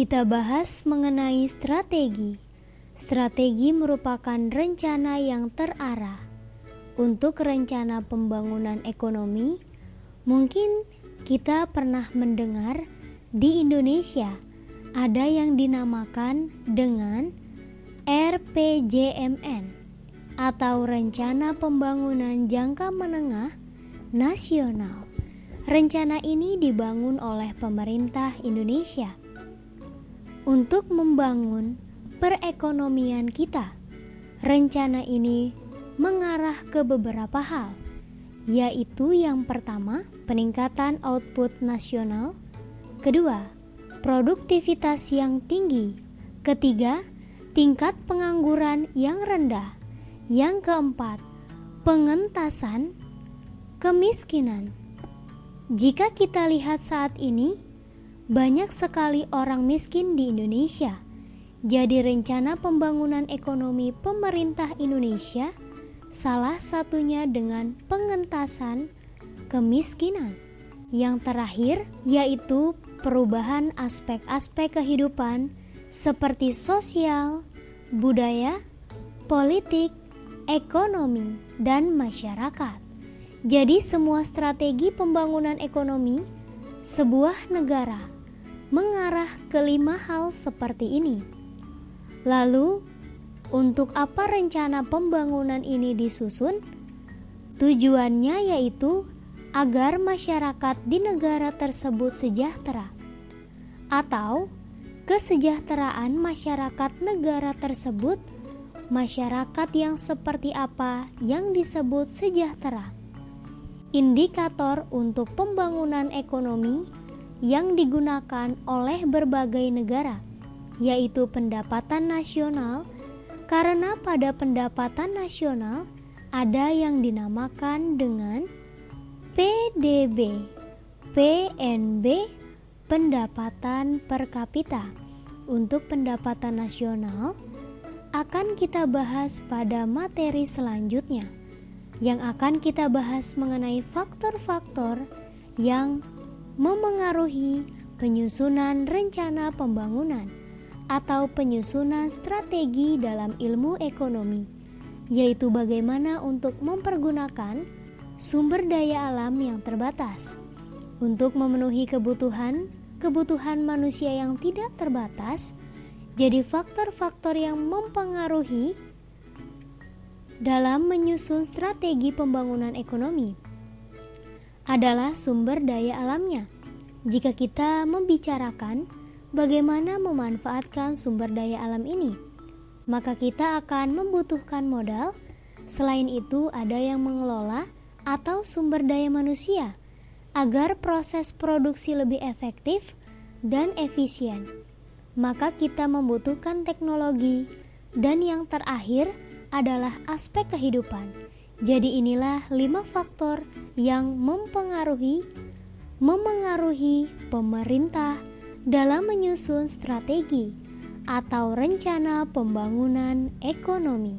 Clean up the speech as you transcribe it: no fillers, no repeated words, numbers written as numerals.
Kita bahas mengenai strategi. Strategi merupakan rencana yang terarah. Untuk rencana pembangunan ekonomi, mungkin kita pernah mendengar di Indonesia ada yang dinamakan dengan RPJMN atau Rencana Pembangunan Jangka Menengah Nasional. Rencana ini dibangun oleh pemerintah Indonesia untuk membangun perekonomian kita. Rencana ini mengarah ke beberapa hal, yaitu yang pertama, peningkatan output nasional, kedua, produktivitas yang tinggi, ketiga, tingkat pengangguran yang rendah, yang keempat, pengentasan kemiskinan. Jika kita lihat saat ini, banyak sekali orang miskin di Indonesia. Jadi rencana pembangunan ekonomi pemerintah Indonesia salah satunya dengan pengentasan kemiskinan. Yang terakhir yaitu perubahan aspek-aspek kehidupan seperti sosial, budaya, politik, ekonomi, dan masyarakat. Jadi semua strategi pembangunan ekonomi sebuah negara mengarah ke 5 hal seperti ini. Lalu, untuk apa rencana pembangunan ini disusun? Tujuannya yaitu agar masyarakat di negara tersebut sejahtera, atau kesejahteraan masyarakat negara tersebut, masyarakat yang seperti apa yang disebut sejahtera. Indikator untuk pembangunan ekonomi yang digunakan oleh berbagai negara, yaitu pendapatan nasional, karena pada pendapatan nasional ada yang dinamakan dengan PDB, PNB, pendapatan per kapita. Untuk pendapatan nasional akan kita bahas pada materi selanjutnya, yang akan kita bahas mengenai faktor-faktor yang memengaruhi penyusunan rencana pembangunan atau penyusunan strategi dalam ilmu ekonomi, yaitu bagaimana untuk mempergunakan sumber daya alam yang terbatas untuk memenuhi kebutuhan manusia yang tidak terbatas. Jadi faktor-faktor yang mempengaruhi dalam menyusun strategi pembangunan ekonomi adalah sumber daya alamnya. Jika kita membicarakan bagaimana memanfaatkan sumber daya alam ini, maka kita akan membutuhkan modal. Selain itu, ada yang mengelola atau sumber daya manusia agar proses produksi lebih efektif dan efisien. Maka kita membutuhkan teknologi, dan yang terakhir adalah aspek kehidupan. Jadi inilah 5 faktor yang memengaruhi pemerintah dalam menyusun strategi atau rencana pembangunan ekonomi.